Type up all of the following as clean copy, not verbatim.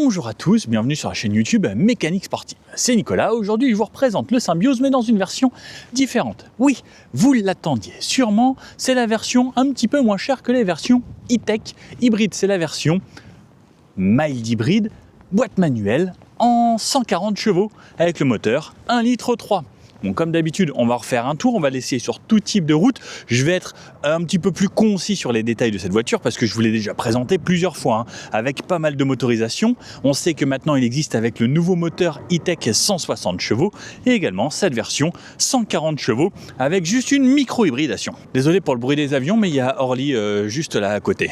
Bonjour à tous, bienvenue sur la chaîne YouTube Mécanique Sportive. C'est Nicolas, aujourd'hui je vous représente le Symbiose mais dans une version différente. Oui, vous l'attendiez sûrement, c'est la version un petit peu moins chère que les versions e-tech. Hybride, c'est la version mild hybride, boîte manuelle en 140 chevaux avec le moteur 1,3 litre. Bon, comme d'habitude, on va refaire un tour, on va l'essayer sur tout type de route. Je vais être un petit peu plus concis sur les détails de cette voiture parce que je vous l'ai déjà présenté plusieurs fois, avec pas mal de motorisation. On sait que maintenant il existe avec le nouveau moteur e-tech 160 chevaux et également cette version 140 chevaux avec juste une micro-hybridation. Désolé pour le bruit des avions, mais il y a Orly juste là à côté.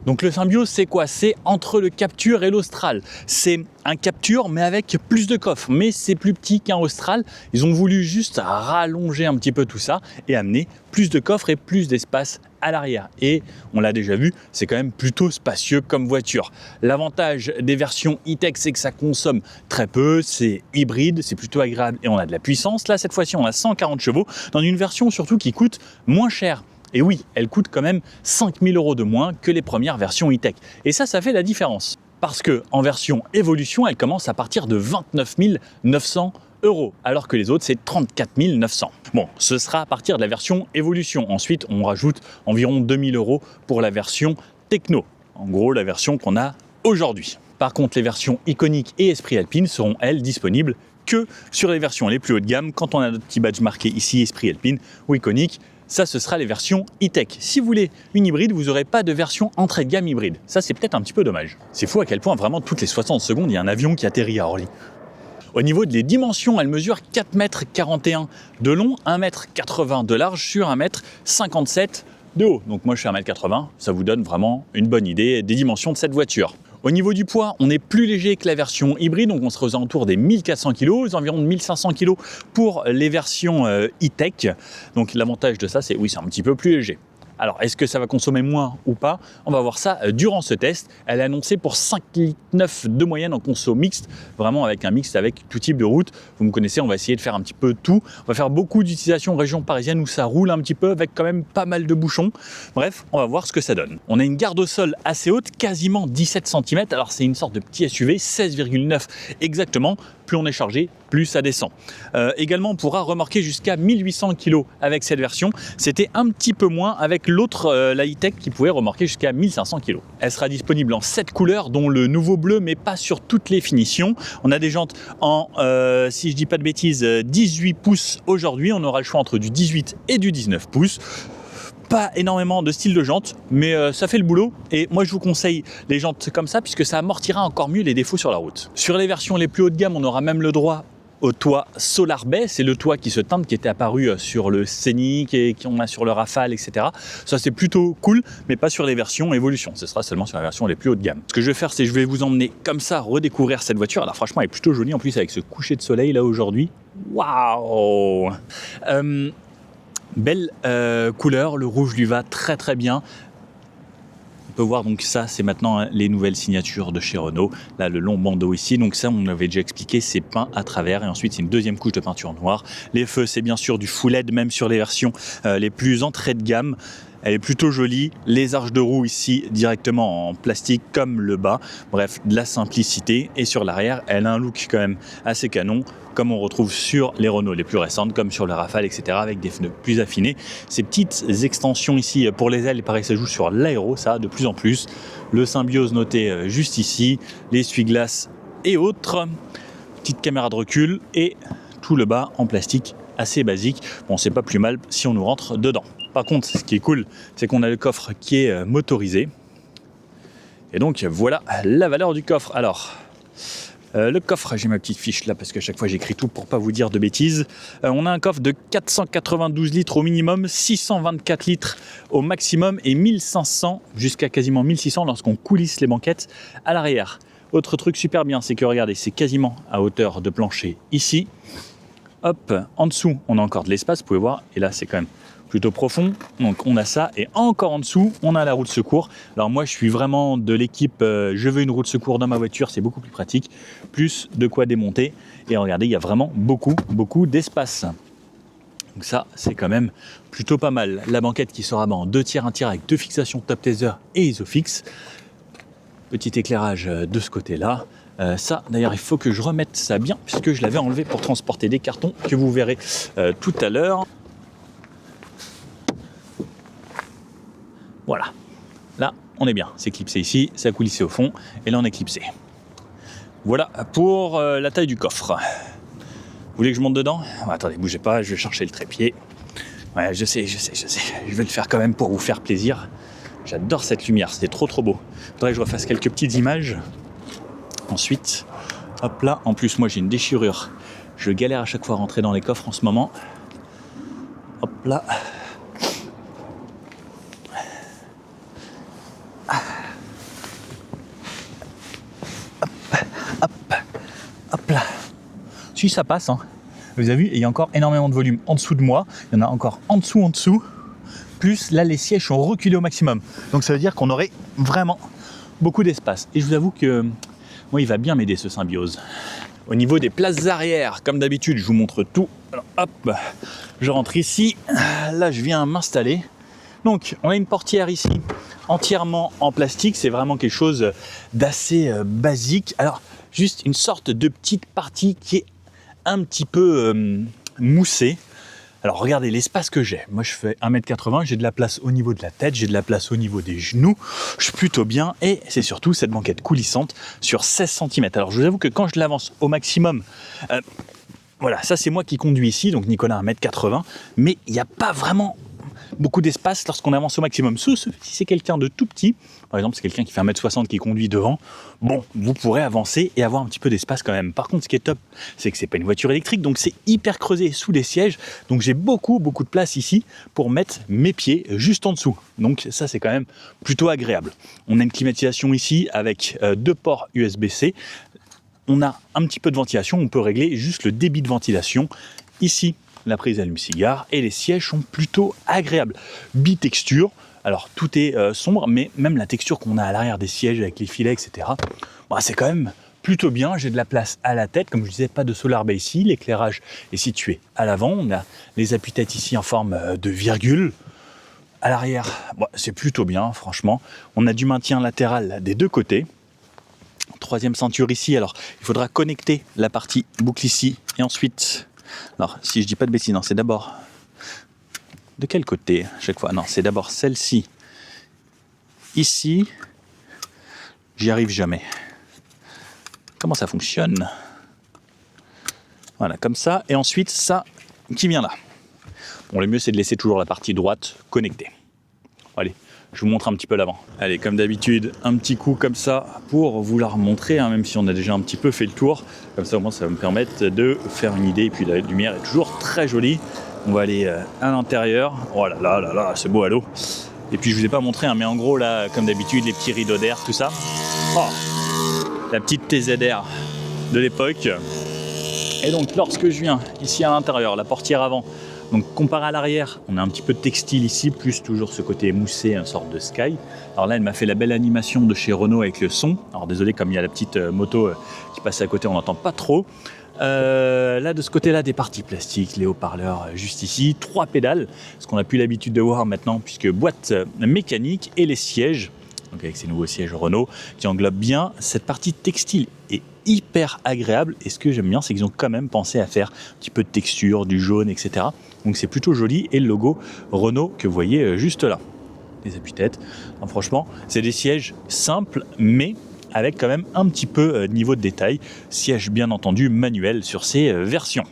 Donc le Symbiose, c'est quoi? C'est entre le Captur et l'Austral. C'est un Captur mais avec plus de coffre, mais c'est plus petit qu'un Austral. Ils ont voulu juste rallonger un petit peu tout ça et amener plus de coffre et plus d'espace à l'arrière. Et on l'a déjà vu, c'est quand même plutôt spacieux comme voiture. L'avantage des versions e-tech, c'est que ça consomme très peu, c'est hybride, c'est plutôt agréable et on a de la puissance. Là, cette fois-ci, on a 140 chevaux dans une version surtout qui coûte moins cher. Et oui, elle coûte quand même 5 000 € de moins que les premières versions e-tech. Et ça fait la différence. Parce qu'en version évolution, elle commence à partir de 29 900 €, alors que les autres, c'est 34 900. Bon, ce sera à partir de la version évolution. Ensuite, on rajoute environ 2 000 € pour la version techno. En gros, la version qu'on a aujourd'hui. Par contre, les versions iconiques et esprit alpine seront, elles, disponibles que sur les versions les plus haut de gamme. Quand on a notre petit badge marqué ici, esprit alpine ou iconique, ça, ce sera les versions e-tech. Si vous voulez une hybride, vous n'aurez pas de version entrée de gamme hybride. Ça, c'est peut-être un petit peu dommage. C'est fou à quel point, vraiment, toutes les 60 secondes, il y a un avion qui atterrit à Orly. Au niveau des dimensions, elle mesure 4,41 m de long, 1,80 m de large sur 1,57 m de haut. Donc moi, je suis 1,80 m. Ça vous donne vraiment une bonne idée des dimensions de cette voiture. Au niveau du poids, on est plus léger que la version hybride, donc on sera aux alentours des 1400 kg, aux environs de 1500 kg pour les versions e-tech. Donc l'avantage de ça, c'est oui, c'est un petit peu plus léger. Alors, est-ce que ça va consommer moins ou pas? On va voir ça durant ce test. Elle est annoncée pour 5,9 litres de moyenne en conso mixte, vraiment avec un mixte avec tout type de route. Vous me connaissez, on va essayer de faire un petit peu tout. On va faire beaucoup d'utilisation région parisienne où ça roule un petit peu avec quand même pas mal de bouchons. Bref, on va voir ce que ça donne. On a une garde au sol assez haute, quasiment 17 cm. Alors, c'est une sorte de petit SUV, 16,9 exactement. Plus on est chargé, plus ça descend. Également, on pourra remorquer jusqu'à 1800 kg avec cette version. C'était un petit peu moins avec l'autre, la e-tech, qui pouvait remorquer jusqu'à 1500 kg. Elle sera disponible en 7 couleurs, dont le nouveau bleu, mais pas sur toutes les finitions. On a des jantes en, si je dis pas de bêtises, 18 pouces aujourd'hui. On aura le choix entre du 18 et du 19 pouces. Pas énormément de style de jantes, mais ça fait le boulot et moi je vous conseille les jantes comme ça puisque ça amortira encore mieux les défauts sur la route. Sur les versions les plus haut de gamme, on aura même le droit au toit Solar Bay, c'est le toit qui se teinte qui était apparu sur le Scénic et qu'on a sur le Rafale, etc. Ça c'est plutôt cool, mais pas sur les versions évolution, ce sera seulement sur les versions les plus haut de gamme. Ce que je vais faire, c'est que je vais vous emmener comme ça redécouvrir cette voiture. Alors franchement elle est plutôt jolie en plus avec ce coucher de soleil là aujourd'hui. Waouh! Belle couleur, le rouge lui va très très bien. On peut voir donc ça, c'est maintenant les nouvelles signatures de chez Renault. Là, le long bandeau ici, donc ça, on avait déjà expliqué, c'est peint à travers. Et ensuite, c'est une deuxième couche de peinture noire. Les feux, c'est bien sûr du full LED, même sur les versions les plus entrée de gamme. Elle est plutôt jolie. Les arches de roue ici, directement en plastique comme le bas. Bref, de la simplicité. Et sur l'arrière, elle a un look quand même assez canon, comme on retrouve sur les Renault les plus récentes, comme sur le Rafale, etc., avec des pneus plus affinés. Ces petites extensions ici pour les ailes, pareil, ça joue sur l'aéro, ça, de plus en plus. Le Symbiose noté juste ici, l'essuie-glace et autres. Petite caméra de recul et tout le bas en plastique assez basique. Bon, c'est pas plus mal si on nous rentre dedans. Par contre, ce qui est cool, c'est qu'on a le coffre qui est motorisé. Et donc, voilà la valeur du coffre. Alors, le coffre, j'ai ma petite fiche là parce qu'à chaque fois j'écris tout pour pas vous dire de bêtises. On a un coffre de 492 litres au minimum, 624 litres au maximum et 1500 jusqu'à quasiment 1600 lorsqu'on coulisse les banquettes à l'arrière. Autre truc super bien, c'est que regardez, c'est quasiment à hauteur de plancher ici. Hop, en dessous, on a encore de l'espace, vous pouvez voir, et là c'est quand même plutôt profond, donc on a ça, et encore en dessous, on a la roue de secours. Alors moi, je suis vraiment de l'équipe, je veux une roue de secours dans ma voiture, c'est beaucoup plus pratique, plus de quoi démonter, et regardez, il y a vraiment beaucoup d'espace. Donc ça, c'est quand même plutôt pas mal. La banquette qui sera en 2 tiers, 1 tiers, avec 2 fixations top taser et Isofix. Petit éclairage de ce côté-là. Ça, d'ailleurs, il faut que je remette ça bien, puisque je l'avais enlevé pour transporter des cartons, que vous verrez tout à l'heure. Voilà. Là, on est bien. C'est clipsé ici, ça a coulissé au fond, et là, on est clipsé. Voilà pour la taille du coffre. Vous voulez que je monte dedans ? Attendez, bougez pas, je vais chercher le trépied. Ouais, je sais. Je vais le faire quand même pour vous faire plaisir. J'adore cette lumière, c'était trop beau. Faudrait que je refasse quelques petites images. Ensuite, hop là, en plus moi j'ai une déchirure. Je galère à chaque fois à rentrer dans les coffres en ce moment. Hop là. Hop là. Si ça passe, hein. Vous avez vu, il y a encore énormément de volume en dessous de moi. Il y en a encore en dessous. Plus là, les sièges sont reculés au maximum. Donc ça veut dire qu'on aurait vraiment beaucoup d'espace. Et je vous avoue que moi, il va bien m'aider ce Symbiose. Au niveau des places arrière, comme d'habitude, je vous montre tout. Alors hop, je rentre ici. Là, je viens m'installer. Donc, on a une portière ici, entièrement en plastique. C'est vraiment quelque chose d'assez basique. Alors, juste une sorte de petite partie qui est un petit peu moussée. Alors regardez l'espace que j'ai. Moi je fais 1m80, j'ai de la place au niveau de la tête, j'ai de la place au niveau des genoux. Je suis plutôt bien et c'est surtout cette banquette coulissante sur 16 cm. Alors je vous avoue que quand je l'avance au maximum, voilà, ça c'est moi qui conduis ici, donc Nicolas 1m80, mais il n'y a pas vraiment beaucoup d'espace lorsqu'on avance au maximum. Sauf si c'est quelqu'un de tout petit, par exemple c'est quelqu'un qui fait 1m60 qui conduit devant, bon, vous pourrez avancer et avoir un petit peu d'espace quand même. Par contre, ce qui est top, c'est que c'est pas une voiture électrique, donc c'est hyper creusé sous les sièges, donc j'ai beaucoup de place ici pour mettre mes pieds juste en dessous. Donc ça c'est quand même plutôt agréable. On a une climatisation ici avec 2 ports USB-C. On a un petit peu de ventilation, on peut régler juste le débit de ventilation. Ici, la prise allume-cigare et les sièges sont plutôt agréables. Bitexture, alors tout est sombre, mais même la texture qu'on a à l'arrière des sièges avec les filets, etc., bah, c'est quand même plutôt bien. J'ai de la place à la tête, comme je disais, pas de Solar Bay ici. L'éclairage est situé à l'avant. On a les appuis-têtes ici en forme de virgule. À l'arrière, bah, c'est plutôt bien, franchement. On a du maintien latéral des deux côtés. Troisième ceinture ici, alors il faudra connecter la partie boucle ici et ensuite... Alors, si je dis pas de bêtises, non, c'est d'abord... De quel côté à chaque fois ? Non, c'est d'abord celle-ci. Ici, j'y arrive jamais. Comment ça fonctionne ? Voilà, comme ça. Et ensuite, ça qui vient là. Bon, le mieux, c'est de laisser toujours la partie droite connectée. Allez, je vous montre un petit peu l'avant. Allez, comme d'habitude, un petit coup comme ça pour vous la remontrer, hein, même si on a déjà un petit peu fait le tour. Comme ça, au moins, ça va me permettre de faire une idée. Et puis, la lumière est toujours très jolie. On va aller à l'intérieur. Oh là là, c'est beau à l'eau. Et puis, je vous ai pas montré, hein, mais en gros, là, comme d'habitude, les petits rideaux d'air, tout ça. Oh, la petite TZR de l'époque. Et donc, lorsque je viens ici à l'intérieur, la portière avant, donc comparé à l'arrière, on a un petit peu de textile ici, plus toujours ce côté moussé, une sorte de sky. Alors là, elle m'a fait la belle animation de chez Renault avec le son. Alors désolé, comme il y a la petite moto qui passe à côté, on n'entend pas trop. Là, de ce côté-là, des parties plastiques, les haut-parleurs juste ici, 3 pédales, ce qu'on n'a plus l'habitude de voir maintenant, puisque boîte mécanique et les sièges, donc avec ces nouveaux sièges Renault, qui englobent bien cette partie textile est hyper agréable. Et ce que j'aime bien, c'est qu'ils ont quand même pensé à faire un petit peu de texture, du jaune, etc. Donc c'est plutôt joli. Et le logo Renault que vous voyez juste là. Les appuis-têtes. Donc, franchement, c'est des sièges simples, mais avec quand même un petit peu de niveau de détail. Siège bien entendu manuel sur ces versions.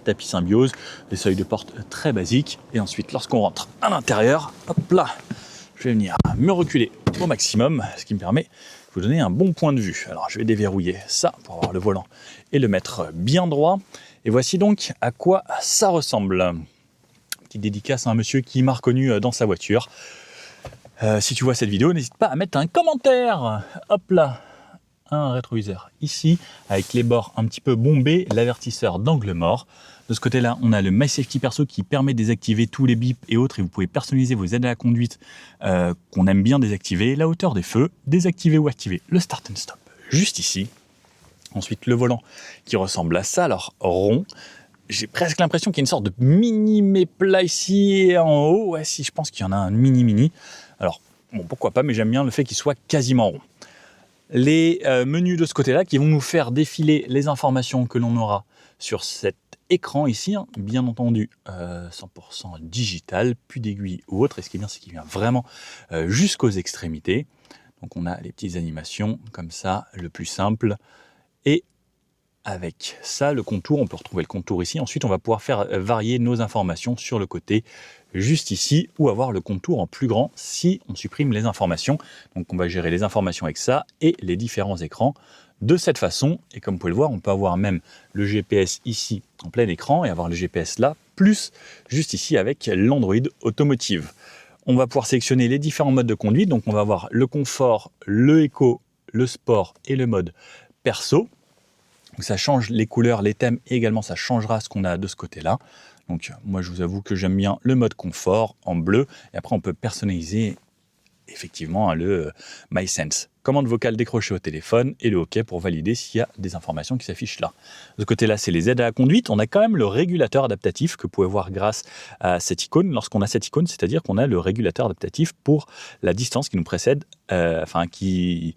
Tapis Symbiose, des seuils de porte très basiques. Et ensuite, lorsqu'on rentre à l'intérieur, hop là, je vais venir me reculer au maximum, ce qui me permet de vous donner un bon point de vue. Alors, je vais déverrouiller ça pour avoir le volant et le mettre bien droit. Et voici donc à quoi ça ressemble. Petite dédicace à un monsieur qui m'a reconnu dans sa voiture. Si tu vois cette vidéo, n'hésite pas à mettre un commentaire. Hop là, un rétroviseur ici, avec les bords un petit peu bombés, l'avertisseur d'angle mort. De ce côté-là, on a le My Safety Perso qui permet de désactiver tous les bips et autres, et vous pouvez personnaliser vos aides à la conduite qu'on aime bien désactiver, la hauteur des feux, désactiver ou activer le start and stop juste ici. Ensuite, le volant qui ressemble à ça, alors rond. J'ai presque l'impression qu'il y a une sorte de mini méplat ici en haut. Ouais, si, je pense qu'il y en a un mini. Alors, bon, pourquoi pas, mais j'aime bien le fait qu'il soit quasiment rond. les menus de ce côté-là qui vont nous faire défiler les informations que l'on aura sur cet écran ici, hein. Bien entendu 100% digital, plus d'aiguilles ou autre, et ce qui est bien, c'est qu'il vient vraiment jusqu'aux extrémités. Donc on a les petites animations comme ça, le plus simple, et avec ça, le contour, on peut retrouver le contour ici. Ensuite, on va pouvoir faire varier nos informations sur le côté, juste ici, ou avoir le contour en plus grand si on supprime les informations. Donc on va gérer les informations avec ça et les différents écrans de cette façon. Et comme vous pouvez le voir, on peut avoir même le GPS ici en plein écran et avoir le GPS là, plus juste ici avec l'Android Automotive. On va pouvoir sélectionner les différents modes de conduite. Donc on va avoir le confort, le éco, le sport et le mode perso. Donc ça change les couleurs, les thèmes, et également ça changera ce qu'on a de ce côté-là. Donc moi je vous avoue que j'aime bien le mode confort en bleu, et après on peut personnaliser effectivement le MySense. Commande vocale décrochée au téléphone et le OK pour valider s'il y a des informations qui s'affichent là. De ce côté-là, c'est les aides à la conduite. On a quand même le régulateur adaptatif que vous pouvez voir grâce à cette icône. Lorsqu'on a cette icône, c'est-à-dire qu'on a le régulateur adaptatif pour la distance qui nous précède, qui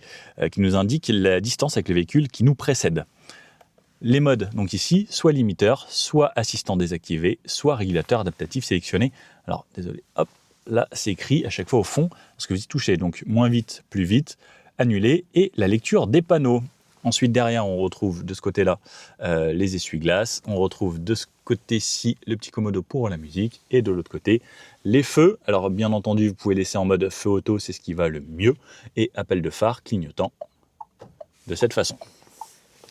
nous indique la distance avec le véhicule qui nous précède. Les modes, donc ici, soit limiteur, soit assistant désactivé, soit régulateur adaptatif sélectionné. Alors, désolé, hop, là, c'est écrit à chaque fois au fond, parce que vous y touchez, donc moins vite, plus vite, annulé, et la lecture des panneaux. Ensuite, derrière, on retrouve de ce côté-là les essuie-glaces, on retrouve de ce côté-ci le petit commodo pour la musique, et de l'autre côté, les feux. Alors, bien entendu, vous pouvez laisser en mode feu auto, c'est ce qui va le mieux, et appel de phare clignotant de cette façon.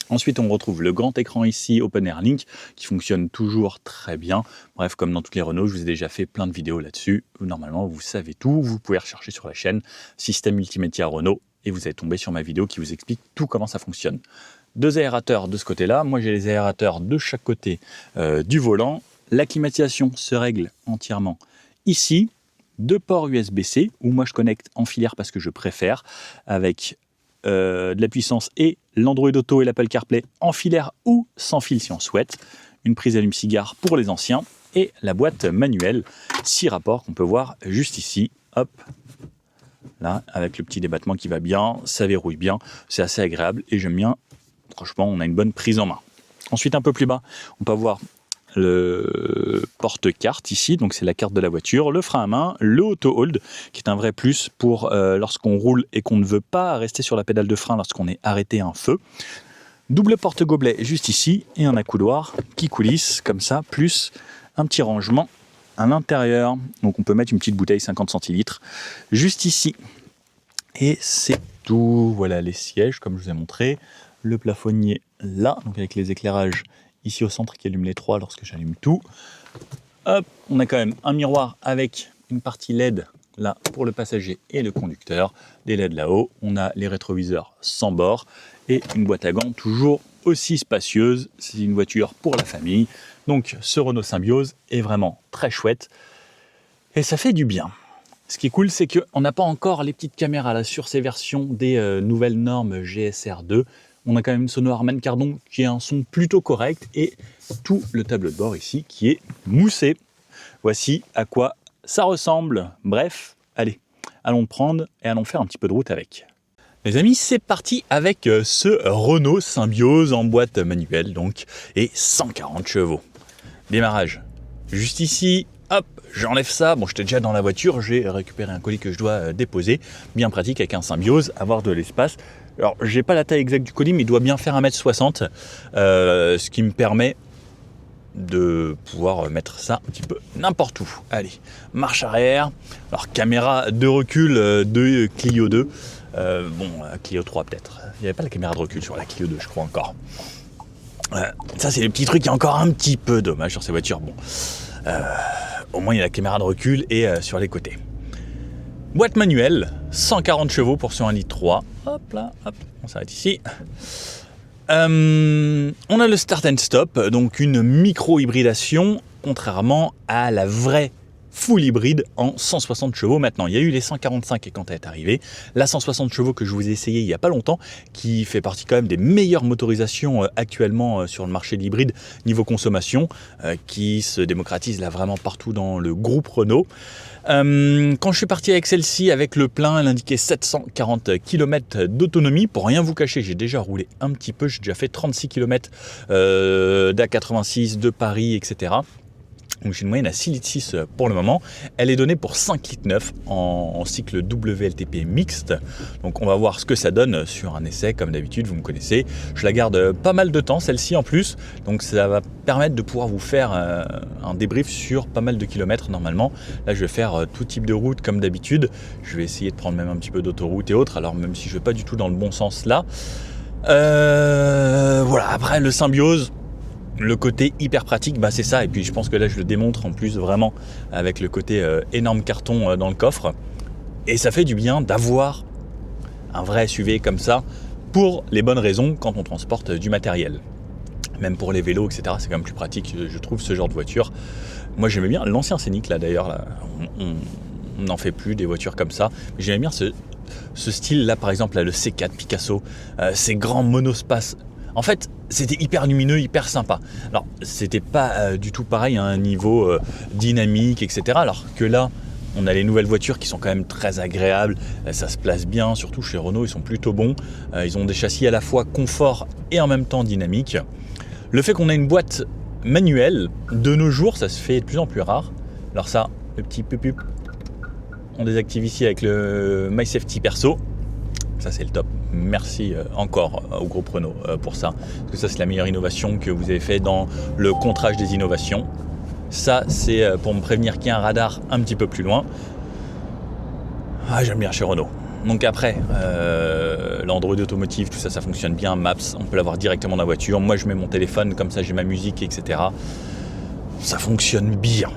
Ensuite, on retrouve le grand écran ici, Open Air Link, qui fonctionne toujours très bien. Bref, comme dans toutes les Renault, je vous ai déjà fait plein de vidéos là-dessus. Normalement, vous savez tout. Vous pouvez rechercher sur la chaîne Système Multimédia Renault et vous allez tomber sur ma vidéo qui vous explique tout comment ça fonctionne. 2 aérateurs de ce côté-là. Moi, j'ai les aérateurs de chaque côté du volant. La climatisation se règle entièrement ici. 2 ports USB-C, où moi je connecte en filaire parce que je préfère, avec de la puissance et l'Android Auto et l'Apple CarPlay en filaire ou sans fil si on souhaite. Une prise allume-cigare pour les anciens et la boîte manuelle 6 rapports qu'on peut voir juste ici. Hop, là, avec le petit débattement qui va bien, ça verrouille bien, c'est assez agréable et j'aime bien. Franchement, on a une bonne prise en main. Ensuite, un peu plus bas, on peut avoir le porte-carte ici, donc c'est la carte de la voiture, le frein à main, le auto-hold, qui est un vrai plus pour lorsqu'on roule et qu'on ne veut pas rester sur la pédale de frein lorsqu'on est arrêté à un feu. Double porte-gobelet juste ici et un accoudoir qui coulisse comme ça, plus un petit rangement à l'intérieur. Donc on peut mettre une petite bouteille 50 centilitres juste ici. Et c'est tout. Voilà les sièges comme je vous ai montré. Le plafonnier là, donc avec les éclairages ici au centre qui allume les 3 lorsque j'allume tout. Hop, on a quand même un miroir avec une partie LED là pour le passager et le conducteur. Des LED là-haut. On a les rétroviseurs sans bord et une boîte à gants toujours aussi spacieuse. C'est une voiture pour la famille. Donc ce Renault Symbiose est vraiment très chouette et ça fait du bien. Ce qui est cool, c'est qu'on n'a pas encore les petites caméras là sur ces versions des nouvelles normes GSR2. On a quand même une sono Harman Kardon qui a un son plutôt correct et tout le tableau de bord ici qui est moussé. Voici à quoi ça ressemble. Bref, allez, allons le prendre et allons faire un petit peu de route avec. Les amis, c'est parti avec ce Renault Symbiose en boîte manuelle donc et 140 chevaux. Démarrage juste ici. Hop, j'enlève ça. Bon, j'étais déjà dans la voiture, j'ai récupéré un colis que je dois déposer. Bien pratique avec un Symbiose, avoir de l'espace. Alors, j'ai pas la taille exacte du colis, mais il doit bien faire 1m60, ce qui me permet de pouvoir mettre ça un petit peu n'importe où. Allez, marche arrière. Alors, caméra de recul de Clio 2. Clio 3 peut-être. Il n'y avait pas la caméra de recul sur la Clio 2, je crois encore. Ça, c'est les petits trucs qui est encore un petit peu dommage sur ces voitures. Bon, au moins, il y a la caméra de recul et sur les côtés. Boîte manuelle, 140 chevaux pour sur 1,3 litre. Hop là, hop, on s'arrête ici. On a le start and stop, donc une micro-hybridation, contrairement à la vraie full hybride en 160 chevaux maintenant. Il y a eu les 145 quand elle est arrivée, la 160 chevaux que je vous ai essayé il n'y a pas longtemps, qui fait partie quand même des meilleures motorisations actuellement sur le marché de l'hybride niveau consommation, qui se démocratise là vraiment partout dans le groupe Renault. Quand je suis parti avec celle-ci, avec le plein, elle indiquait 740 km d'autonomie. Pour rien vous cacher, j'ai déjà roulé un petit peu, j'ai déjà fait 36 km d'A86, de Paris, etc. Donc j'ai une moyenne à 6,6 litres pour le moment. Elle est donnée pour 5,9 litres en cycle WLTP mixte. Donc on va voir ce que ça donne sur un essai, comme d'habitude, vous me connaissez. Je la garde pas mal de temps, celle-ci en plus. Donc ça va permettre de pouvoir vous faire un débrief sur pas mal de kilomètres normalement. Là je vais faire tout type de route comme d'habitude. Je vais essayer de prendre même un petit peu d'autoroute et autres. Alors même si je vais pas du tout dans le bon sens là. Voilà, après le Symbiose. Le côté hyper pratique, bah c'est ça, et puis je pense que là je le démontre en plus vraiment avec le côté énorme carton dans le coffre, et ça fait du bien d'avoir un vrai SUV comme ça pour les bonnes raisons quand on transporte du matériel. Même pour les vélos, etc., c'est quand même plus pratique, je trouve, ce genre de voiture. Moi j'aimais bien l'ancien Scénic là d'ailleurs, là, on n'en fait plus des voitures comme ça, mais j'aimais bien ce style là, par exemple là, le C4 Picasso, ces grands monospaces. En fait, c'était hyper lumineux, hyper sympa. Alors, c'était pas du tout pareil à un niveau dynamique, etc. Alors que là, on a les nouvelles voitures qui sont quand même très agréables. Ça se place bien, surtout chez Renault, ils sont plutôt bons. Ils ont des châssis à la fois confort et en même temps dynamique. Le fait qu'on ait une boîte manuelle, de nos jours, ça se fait de plus en plus rare. Alors ça, le petit pup, on désactive ici avec le MySafety perso. Ça c'est le top. Merci encore au groupe Renault pour ça. Parce que ça c'est la meilleure innovation que vous avez fait dans le contrage des innovations. Ça c'est pour me prévenir qu'il y a un radar un petit peu plus loin. Ah, j'aime bien chez Renault. Donc après, l'Android automotive, tout ça, ça fonctionne bien. Maps, on peut l'avoir directement dans la voiture. Moi je mets mon téléphone, comme ça j'ai ma musique, etc. Ça fonctionne bien.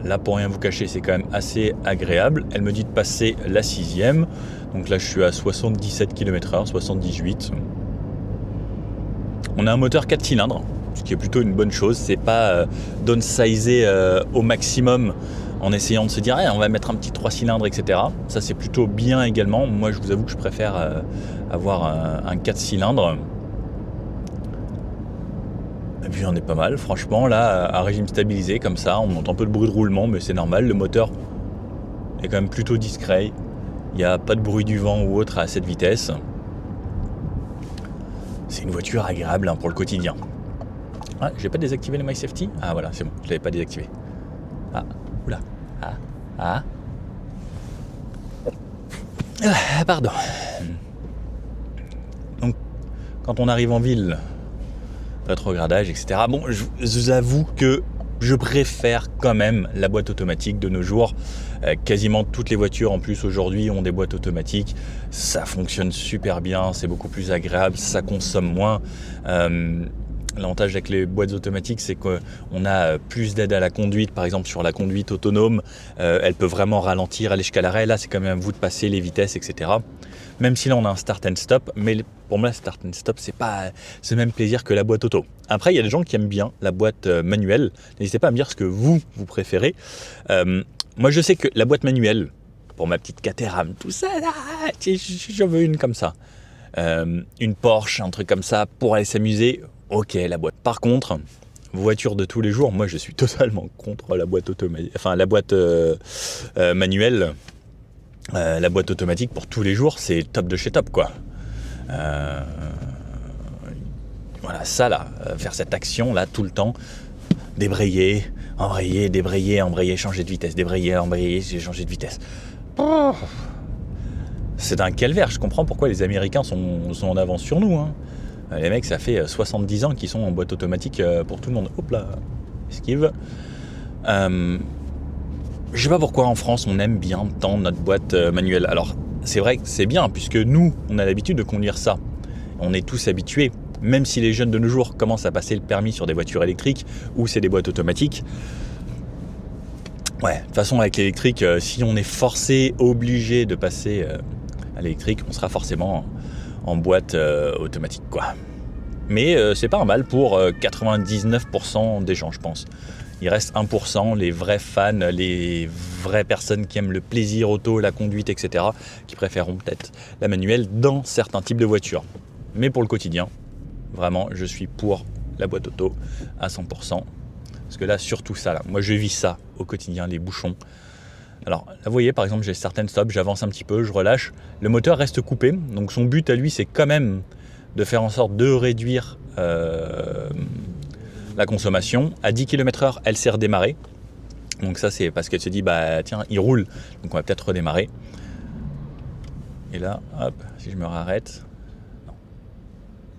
Là, pour rien vous cacher, c'est quand même assez agréable. Elle me dit de passer la 6e. Donc là, je suis à 77 km/h, 78. On a un moteur 4 cylindres, ce qui est plutôt une bonne chose. C'est pas downsizé au maximum en essayant de se dire on va mettre un petit 3 cylindres, etc. Ça, c'est plutôt bien également. Moi, je vous avoue que je préfère avoir un 4 cylindres. Et puis on est pas mal, franchement, là, à régime stabilisé, comme ça, on entend un peu de bruit de roulement, mais c'est normal, le moteur est quand même plutôt discret, il n'y a pas de bruit du vent ou autre à cette vitesse. C'est une voiture agréable pour le quotidien. Ah, j'ai pas désactivé le MySafety ? Ah voilà, c'est bon, je l'avais pas désactivé. Ah, oula, pardon. Donc, quand on arrive en ville, rétrogradage, etc. Bon, je vous avoue que je préfère quand même la boîte automatique de nos jours. Quasiment toutes les voitures en plus aujourd'hui ont des boîtes automatiques. Ça fonctionne super bien, c'est beaucoup plus agréable, ça consomme moins. L'avantage avec les boîtes automatiques, c'est qu'on a plus d'aide à la conduite, par exemple sur la conduite autonome. Elle peut vraiment ralentir, aller jusqu'à l'arrêt. Là, c'est quand même à vous de passer les vitesses, etc. Même si là, on a un start and stop, mais pour moi, start and stop, c'est pas le même plaisir que la boîte auto. Après, il y a des gens qui aiment bien la boîte manuelle. N'hésitez pas à me dire ce que vous préférez. Moi, je sais que la boîte manuelle, pour ma petite Caterham, tout ça, j'en veux une comme ça. Une Porsche, un truc comme ça, pour aller s'amuser. Ok, la boîte. Par contre, voiture de tous les jours, moi, je suis totalement contre la boîte automatique. Enfin, la boîte manuelle. La boîte automatique pour tous les jours, c'est top de chez top, quoi. Voilà, ça là, faire cette action là tout le temps, débrayer, embrayer, débrayer, embrayer, changer de vitesse, débrayer, embrayer, changer de vitesse. Oh, c'est un calvaire. Je comprends pourquoi les Américains sont en avance sur nous. Les mecs, ça fait 70 ans qu'ils sont en boîte automatique pour tout le monde. Hop là, esquive. Je sais pas pourquoi en France on aime bien tant notre boîte manuelle. Alors c'est vrai que c'est bien puisque nous on a l'habitude de conduire ça. On est tous habitués, même si les jeunes de nos jours commencent à passer le permis sur des voitures électriques ou c'est des boîtes automatiques. Ouais, de toute façon avec l'électrique, si on est forcé, obligé de passer à l'électrique, on sera forcément en boîte automatique, quoi. Mais c'est pas un mal pour 99% des gens, je pense. Il reste 1%, les vrais fans, les vraies personnes qui aiment le plaisir auto, la conduite, etc., qui préféreront peut-être la manuelle dans certains types de voitures. Mais pour le quotidien, vraiment, je suis pour la boîte auto à 100%. Parce que là, surtout ça, là, moi je vis ça au quotidien, les bouchons. Alors là, vous voyez, par exemple, j'ai certaines stops, j'avance un petit peu, je relâche. Le moteur reste coupé, donc son but à lui, c'est quand même de faire en sorte de réduire la consommation. À 10 km/h, elle s'est redémarrée. Donc ça, c'est parce qu'elle se dit, bah tiens, il roule, donc on va peut-être redémarrer. Et là, hop, si je me réarrête, non,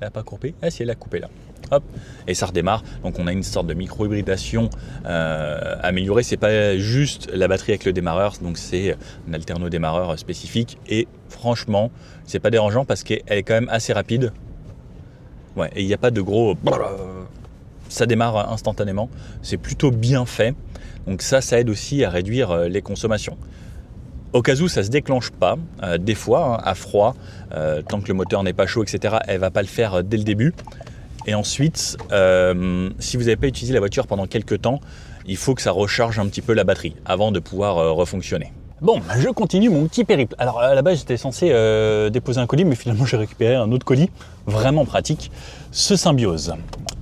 elle n'a pas coupé. Ah si, elle a coupé là. Hop, et ça redémarre. Donc on a une sorte de micro-hybridation améliorée. C'est pas juste la batterie avec le démarreur, donc c'est un alterno-démarreur spécifique. Et franchement, c'est pas dérangeant parce qu'elle est quand même assez rapide. Ouais, et il n'y a pas de gros... Ça démarre instantanément. C'est plutôt bien fait. Donc ça aide aussi à réduire les consommations. Au cas où ça ne se déclenche pas, des fois, à froid, tant que le moteur n'est pas chaud, etc., elle ne va pas le faire dès le début. Et ensuite, si vous n'avez pas utilisé la voiture pendant quelques temps, il faut que ça recharge un petit peu la batterie avant de pouvoir refonctionner. Bon, je continue mon petit périple. Alors à la base, j'étais censé déposer un colis, mais finalement j'ai récupéré un autre colis, vraiment pratique, ce Symbiose.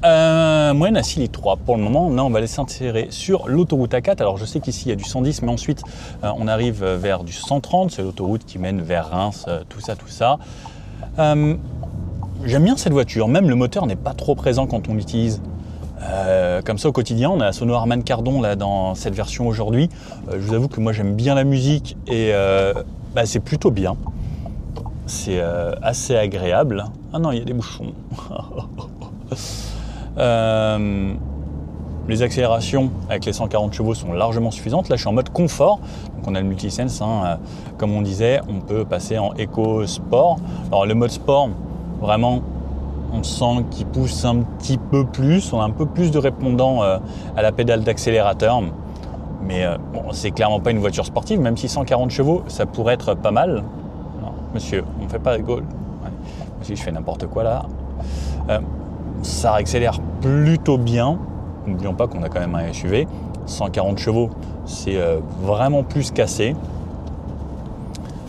Moyenne à 6,3 litres pour le moment. Là, on va laisser insérer sur l'autoroute A4. Alors je sais qu'ici il y a du 110, mais ensuite on arrive vers du 130. C'est l'autoroute qui mène vers Reims, tout ça. J'aime bien cette voiture, même le moteur n'est pas trop présent quand on l'utilise. Comme ça au quotidien, on a la Sono Harman Kardon là, dans cette version aujourd'hui. Je vous avoue que moi j'aime bien la musique et c'est plutôt bien. C'est assez agréable. Ah non, il y a des bouchons. Les accélérations avec les 140 chevaux sont largement suffisantes. Là je suis en mode confort, donc on a le multisense, comme on disait, on peut passer en Eco Sport. Alors le mode sport, vraiment, on sent qu'il pousse un petit peu plus, on a un peu plus de répondant à la pédale d'accélérateur. Mais bon, c'est clairement pas une voiture sportive, même si 140 chevaux, ça pourrait être pas mal. Non, monsieur, on ne fait pas de goal. Ouais. Si je fais n'importe quoi là. Ça accélère plutôt bien. N'oublions pas qu'on a quand même un SUV. 140 chevaux, c'est vraiment plus cassé.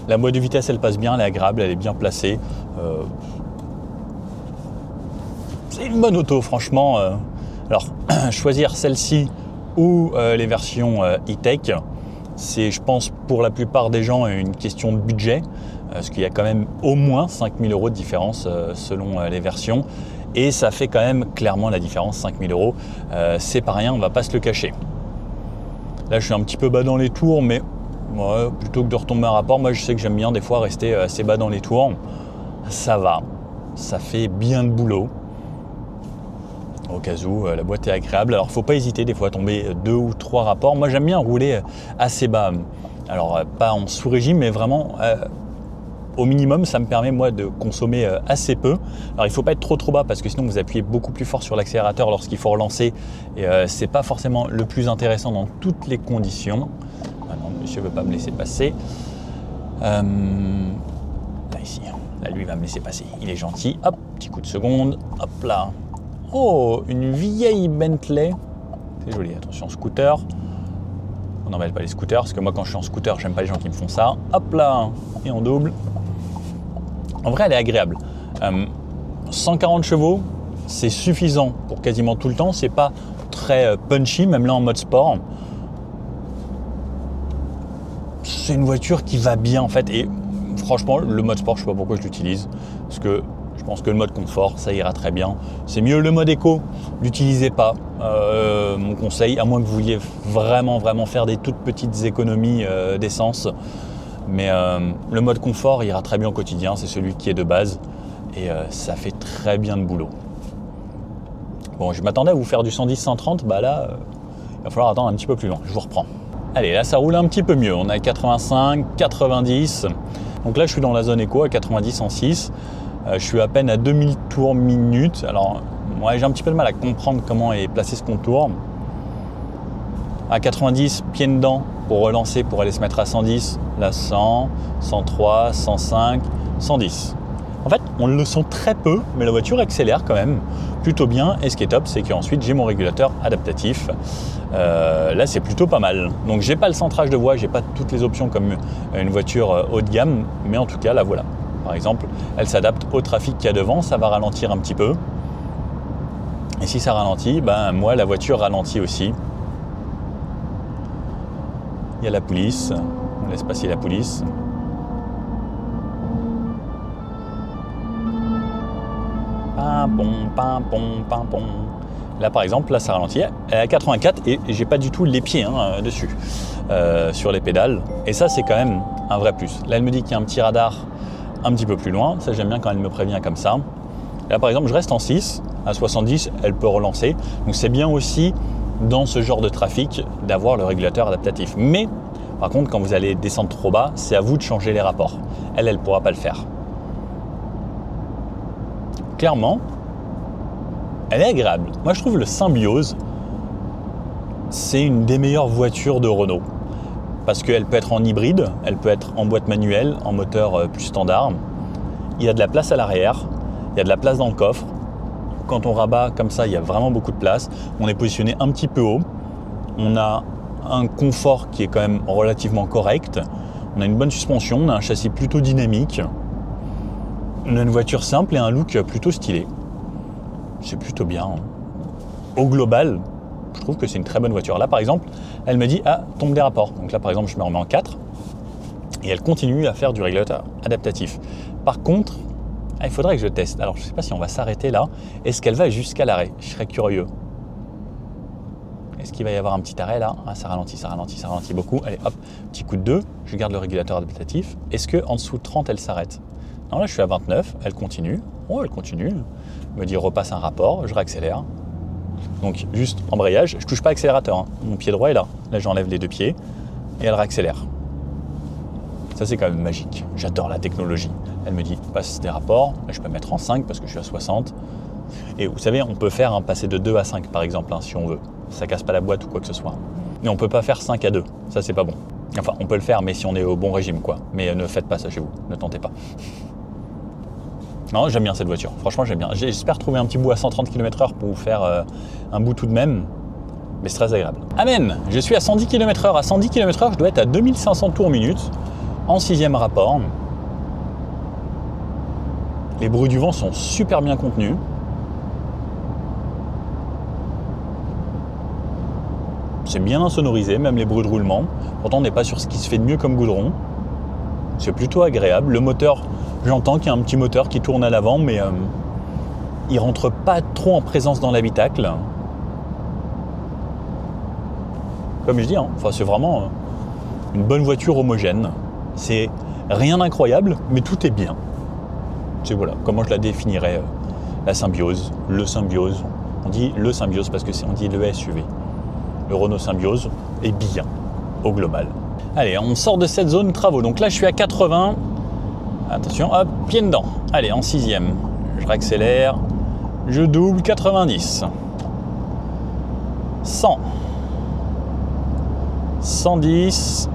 La boîte de vitesse, elle passe bien, elle est agréable, elle est bien placée. C'est une bonne auto, franchement. Alors, choisir celle-ci ou les versions e-tech, c'est, je pense, pour la plupart des gens, une question de budget, parce qu'il y a quand même au moins 5 000 € de différence selon les versions. Et ça fait quand même clairement la différence, 5 000 €. C'est pas rien, on va pas se le cacher. Là, je suis un petit peu bas dans les tours, mais ouais, plutôt que de retomber à rapport, moi je sais que j'aime bien des fois rester assez bas dans les tours. Ça va, ça fait bien le boulot. Au cas où la boîte est agréable. Alors faut pas hésiter des fois à tomber 2 ou 3 rapports. Moi j'aime bien rouler assez bas. Alors pas en sous-régime, mais vraiment au minimum, ça me permet moi de consommer assez peu. Alors il ne faut pas être trop bas parce que sinon vous appuyez beaucoup plus fort sur l'accélérateur lorsqu'il faut relancer et c'est pas forcément le plus intéressant dans toutes les conditions. Ah non, monsieur ne veut pas me laisser passer. Là ici, là lui il va me laisser passer. Il est gentil. Hop, petit coup de seconde. Hop là. Oh, une vieille Bentley. C'est joli. Attention scooter. On n'embête pas les scooters parce que moi quand je suis en scooter, j'aime pas les gens qui me font ça. Hop là, et on double. En vrai, elle est agréable. 140 chevaux, c'est suffisant pour quasiment tout le temps. C'est pas très punchy, même là en mode sport. C'est une voiture qui va bien en fait. Et franchement, le mode sport, je sais pas pourquoi je l'utilise. Parce que je pense que le mode confort, ça ira très bien. C'est mieux le mode éco, l'utilisez pas. Mon conseil, à moins que vous vouliez vraiment faire des toutes petites économies d'essence. Mais le mode confort ira très bien au quotidien, c'est celui qui est de base et ça fait très bien le boulot. Bon, je m'attendais à vous faire du 110-130, bah là, il va falloir attendre un petit peu plus loin, je vous reprends. Allez, là ça roule un petit peu mieux, on est à 85, 90, donc là je suis dans la zone éco à 90 en 6, je suis à peine à 2000 tours minute, alors ouais, j'ai un petit peu de mal à comprendre comment est placé ce contour. À 90, pied dedans pour relancer, pour aller se mettre à 110, là 100, 103, 105, 110. En fait, on le sent très peu, mais la voiture accélère quand même plutôt bien. Et ce qui est top, c'est qu'ensuite, j'ai mon régulateur adaptatif. Là, c'est plutôt pas mal. Donc, j'ai pas le centrage de voie, j'ai pas toutes les options comme une voiture haut de gamme, mais en tout cas, là, voilà. Par exemple, elle s'adapte au trafic qu'il y a devant, ça va ralentir un petit peu. Et si ça ralentit, ben moi, la voiture ralentit aussi. Il y a la police, on laisse passer la police. Pimpon. Là par exemple, là ça ralentit, elle est à 84 et j'ai pas du tout les pieds dessus, sur les pédales. Et ça c'est quand même un vrai plus. Là elle me dit qu'il y a un petit radar un petit peu plus loin, ça j'aime bien quand elle me prévient comme ça. Là par exemple je reste en 6, à 70 elle peut relancer. Donc c'est bien aussi dans ce genre de trafic d'avoir le régulateur adaptatif. Mais par contre quand vous allez descendre trop bas, c'est à vous de changer les rapports. Elle ne pourra pas le faire. Clairement, elle est agréable. Moi, je trouve le Symbiose, c'est une des meilleures voitures de Renault. Parce qu'elle peut être en hybride, elle peut être en boîte manuelle, en moteur plus standard. Il y a de la place à l'arrière, il y a de la place dans le coffre. Quand on rabat comme ça, il y a vraiment beaucoup de place. On est positionné un petit peu haut. On a un confort qui est quand même relativement correct. On a une bonne suspension, on a un châssis plutôt dynamique. On a une voiture simple et un look plutôt stylé. C'est plutôt bien. Au global, je trouve que c'est une très bonne voiture. Là, par exemple, elle me dit « Ah, tombe des rapports ». Donc là, par exemple, je me remets en 4 et elle continue à faire du régulateur adaptatif. Par contre, il faudrait que je teste. Alors, je ne sais pas si on va s'arrêter là. Est-ce qu'elle va jusqu'à l'arrêt? Je serais curieux. Est-ce qu'il va y avoir un petit arrêt là? Ah, ça ralentit beaucoup. Allez, hop, petit coup de 2. Je garde le régulateur adaptatif. Est-ce qu'en dessous de 30, elle s'arrête? Non, là, je suis à 29. Elle continue. Oh, elle continue. Elle me dit repasse un rapport. Je réaccélère. Donc, juste embrayage. Je ne touche pas accélérateur. Mon pied droit est là. Là, j'enlève les deux pieds et elle réaccélère. Ça, c'est quand même magique. J'adore la technologie. Elle me dit passe des rapports. Là, je peux mettre en 5 parce que je suis à 60. Et vous savez, on peut faire passer de 2 à 5 par exemple, si on veut. Ça casse pas la boîte ou quoi que ce soit. Mais on peut pas faire 5 à 2. Ça, c'est pas bon. Enfin, on peut le faire, mais si on est au bon régime, quoi. Mais ne faites pas ça chez vous. Ne tentez pas. Non, j'aime bien cette voiture. Franchement, j'aime bien. J'espère trouver un petit bout à 130 km/h pour vous faire un bout tout de même. Mais c'est très agréable. Amen. Je suis à 110 km/h. À 110 km/h, je dois être à 2500 tours minute en 6e rapport. Les bruits du vent sont super bien contenus. C'est bien insonorisé, même les bruits de roulement. Pourtant, on n'est pas sur ce qui se fait de mieux comme goudron. C'est plutôt agréable. Le moteur, j'entends qu'il y a un petit moteur qui tourne à l'avant, mais il rentre pas trop en présence dans l'habitacle. Comme je dis, c'est vraiment une bonne voiture homogène. C'est rien d'incroyable, mais tout est bien. C'est voilà, comment je la définirais, la Symbiose, le Symbiose. On dit le Symbiose parce que on dit le SUV. Le Renault Symbiose est bien au global. Allez, on sort de cette zone travaux. Donc là, je suis à 80. Attention, hop, pied dedans. Allez, en 6e. Je réaccélère. Je double 90. 100. 110.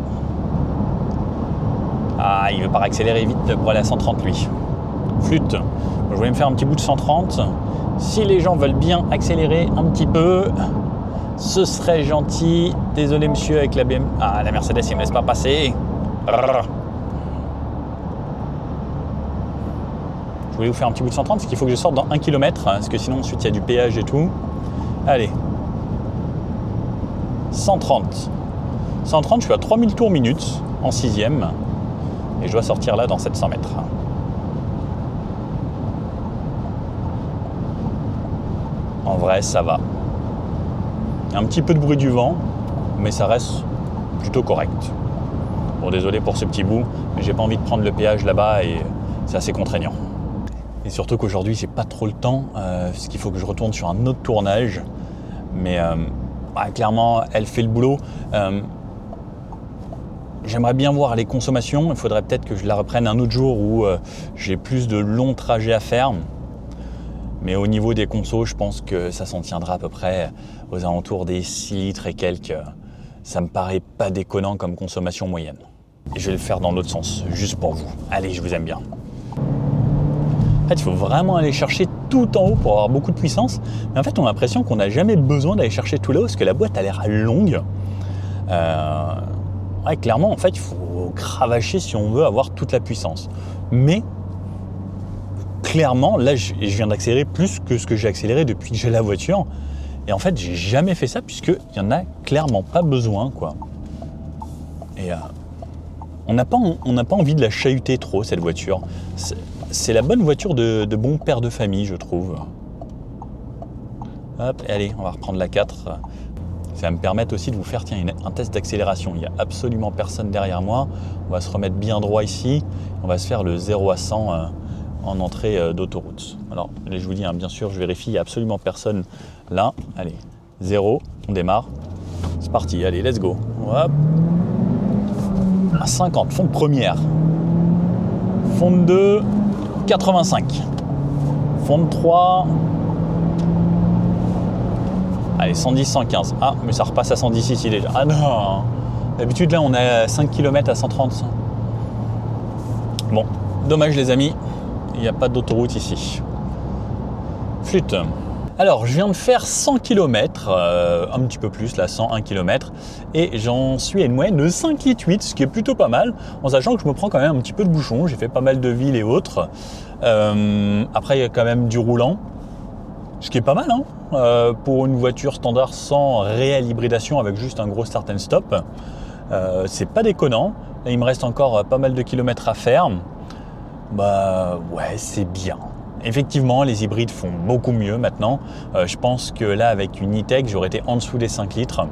Ah, il veut pas accélérer vite pour aller à 130 lui. Flûte. Je voulais me faire un petit bout de 130. Si les gens veulent bien accélérer un petit peu, ce serait gentil. Désolé monsieur avec la BM. Ah, la Mercedes, il me laisse pas passer. Je voulais vous faire un petit bout de 130 parce qu'il faut que je sorte dans 1 km. Parce que sinon ensuite il y a du péage et tout. Allez. 130. 130, je suis à 3000 tours minute en 6e. Et je dois sortir là dans 700 mètres. En vrai, ça va. Il y a un petit peu de bruit du vent, mais ça reste plutôt correct. Bon, désolé pour ce petit bout, mais j'ai pas envie de prendre le péage là-bas et c'est assez contraignant. Et surtout qu'aujourd'hui, j'ai pas trop le temps, parce qu'il faut que je retourne sur un autre tournage. Mais clairement, elle fait le boulot. J'aimerais bien voir les consommations. Il faudrait peut-être que je la reprenne un autre jour où j'ai plus de longs trajets à faire. Mais au niveau des consos, je pense que ça s'en tiendra à peu près aux alentours des 6 litres et quelques. Ça me paraît pas déconnant comme consommation moyenne. Et je vais le faire dans l'autre sens, juste pour vous. Allez, je vous aime bien. En fait, il faut vraiment aller chercher tout en haut pour avoir beaucoup de puissance. Mais en fait, on a l'impression qu'on n'a jamais besoin d'aller chercher tout là-haut parce que la boîte a l'air longue. Ouais, clairement, en fait, il faut cravacher si on veut avoir toute la puissance. Mais clairement, là, je viens d'accélérer plus que ce que j'ai accéléré depuis que j'ai la voiture. Et en fait, j'ai jamais fait ça puisqu'il n'y en a clairement pas besoin, quoi. Et on n'a pas envie de la chahuter trop, cette voiture. C'est la bonne voiture de bon père de famille, je trouve. Hop, allez, on va reprendre la 4. Ça va me permettre aussi de vous faire un test d'accélération. Il n'y a absolument personne derrière moi. On va se remettre bien droit ici. On va se faire le 0 à 100 en entrée d'autoroute. Alors, là, je vous dis, bien sûr, je vérifie, il n'y a absolument personne là. Allez, 0, on démarre. C'est parti, allez, let's go. Hop. À 50, fond de première. Fond de 2, 85. Fond de 3. Allez, 110, 115. Ah, mais ça repasse à 110 ici déjà. Ah non. D'habitude, là, on est à 5 km à 130. Bon, dommage les amis. Il n'y a pas d'autoroute ici. Flûte. Alors, je viens de faire 100 km, un petit peu plus, là, 101 km, et j'en suis à une moyenne de 5,8 litres, ce qui est plutôt pas mal, en sachant que je me prends quand même un petit peu de bouchon. J'ai fait pas mal de villes et autres. Après, il y a quand même du roulant, ce qui est pas mal, hein, pour une voiture standard sans réelle hybridation, avec juste un gros start and stop. C'est pas déconnant. Là, il me reste encore pas mal de kilomètres à faire. Bah ouais, c'est bien. Effectivement, les hybrides font beaucoup mieux maintenant. Je pense que là, avec une e-tech, j'aurais été en dessous des 5 litres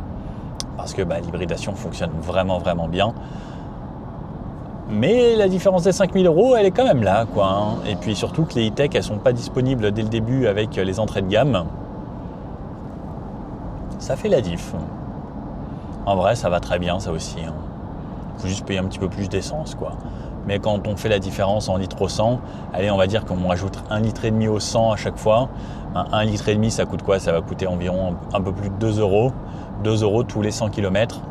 parce que l'hybridation fonctionne vraiment, vraiment bien. Mais la différence des 5 000 €, elle est quand même là, quoi, hein. Et puis surtout que les e-tech, elles ne sont pas disponibles dès le début avec les entrées de gamme. Ça fait la diff. En vrai, ça va très bien, ça aussi, hein. Faut juste payer un petit peu plus d'essence, quoi. Mais quand on fait la différence en litres au 100, allez, on va dire qu'on rajoute 1,5 litre au 100 à chaque fois. 1,5 litre, ça coûte quoi? Ça va coûter environ un peu plus de 2 €. 2 € tous les 100 km.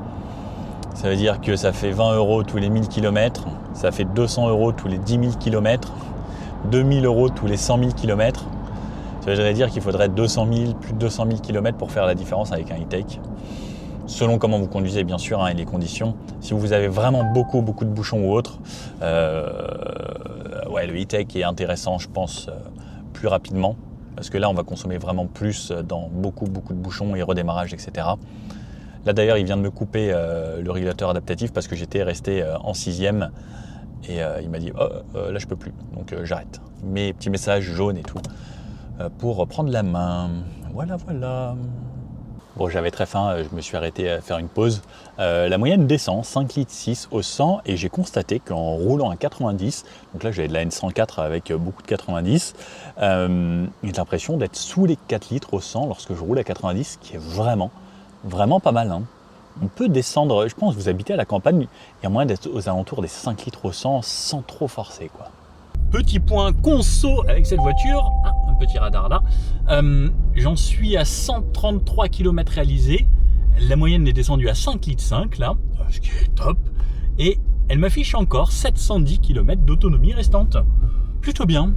Ça veut dire que ça fait 20 € tous les 1000 km. Ça fait 200 € tous les 10 000 km. 2000 € tous les 100 000 km. Ça veut dire qu'il faudrait plus de 200 000 km pour faire la différence avec un e-tech. Selon comment vous conduisez, bien sûr, et les conditions. Si vous avez vraiment beaucoup de bouchons ou autre, ouais, le e-tech est intéressant, je pense, plus rapidement. Parce que là, on va consommer vraiment plus dans beaucoup de bouchons et redémarrage, etc. Là, d'ailleurs, il vient de me couper le régulateur adaptatif parce que j'étais resté en 6e. Et il m'a dit, là, je peux plus. Donc, j'arrête. Mes petits messages jaunes et tout pour prendre la main. Voilà. Bon, j'avais très faim, je me suis arrêté à faire une pause. La moyenne descend, 5,6 litres au 100, et j'ai constaté qu'en roulant à 90, donc là j'avais de la N104 avec beaucoup de 90, j'ai l'impression d'être sous les 4 litres au 100 lorsque je roule à 90, ce qui est vraiment pas mal, hein. On peut descendre, je pense que vous habitez à la campagne, il y a moyen d'être aux alentours des 5 litres au 100 sans trop forcer, quoi. Petit point conso avec cette voiture, un petit radar là, j'en suis à 133 km réalisés, la moyenne est descendue à 5,5 litres là, ce qui est top, et elle m'affiche encore 710 km d'autonomie restante, plutôt bien.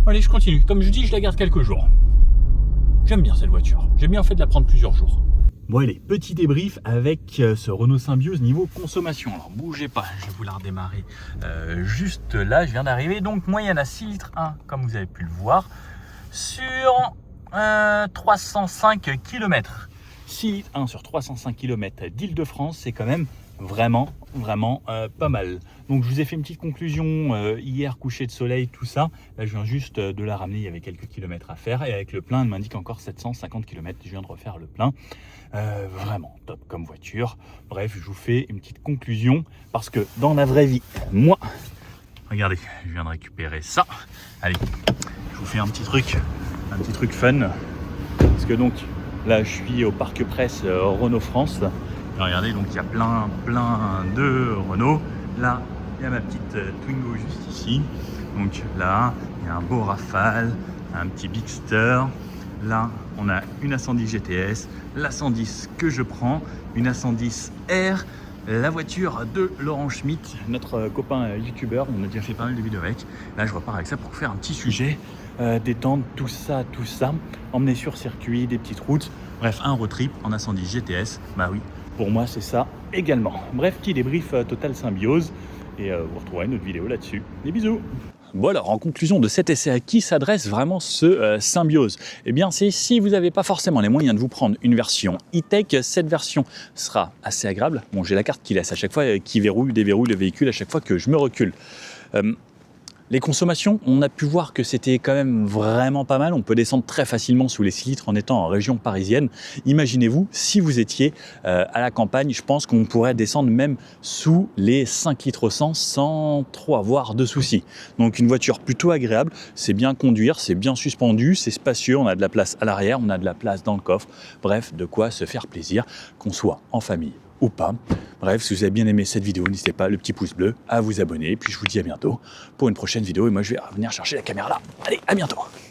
Allez, je continue, comme je dis, je la garde quelques jours. J'aime bien cette voiture, j'ai bien fait de la prendre plusieurs jours. Bon allez, petit débrief avec ce Renault Symbioz niveau consommation. Alors bougez pas, je vais vous la redémarrer juste là. Je viens d'arriver, donc moyenne à 6 litres 1, comme vous avez pu le voir, sur 305 km. 6 litres 1 sur 305 km d'Île-de-France, c'est quand même vraiment pas mal. Donc je vous ai fait une petite conclusion hier, coucher de soleil, tout ça. Là je viens juste de la ramener, il y avait quelques kilomètres à faire, et avec le plein, elle m'indique encore 750 km. Je viens de refaire le plein. Vraiment top comme voiture. Bref, je vous fais une petite conclusion parce que dans la vraie vie, moi, regardez, je viens de récupérer ça. Allez, je vous fais un petit truc fun, parce que donc là je suis au Parc Presse Renault France. Et regardez, donc il y a plein de Renault. Là il y a ma petite Twingo juste ici. Donc là il y a un beau Rafale, un petit Bigster. Là, on a une A110 GTS, la 110 que je prends, une A110 R, la voiture de Laurent Schmitt, notre copain youtubeur. On a déjà fait pas mal de vidéos avec. Là, je repars avec ça pour faire un petit sujet, détendre tout ça, emmener sur circuit, des petites routes. Bref, un road trip en incendie GTS. Bah oui, pour moi, c'est ça également. Bref, petit débrief Total Symbiose. Et vous retrouverez une autre vidéo là-dessus. Des bisous. Bon alors, en conclusion de cet essai, à qui s'adresse vraiment ce Symbiose? Eh bien, c'est si vous n'avez pas forcément les moyens de vous prendre une version e-tech, cette version sera assez agréable. Bon, j'ai la carte qui laisse à chaque fois, qui déverrouille le véhicule à chaque fois que je me recule. Les consommations, on a pu voir que c'était quand même vraiment pas mal. On peut descendre très facilement sous les 6 litres en étant en région parisienne. Imaginez-vous, si vous étiez à la campagne, je pense qu'on pourrait descendre même sous les 5 litres 100 sans trop avoir de soucis. Donc une voiture plutôt agréable, c'est bien conduire, c'est bien suspendu, c'est spacieux, on a de la place à l'arrière, on a de la place dans le coffre. Bref, de quoi se faire plaisir, qu'on soit en famille ou pas. Bref, si vous avez bien aimé cette vidéo, n'hésitez pas, le petit pouce bleu, à vous abonner. Et puis je vous dis à bientôt pour une prochaine vidéo. Et moi, je vais revenir chercher la caméra là. Allez, à bientôt.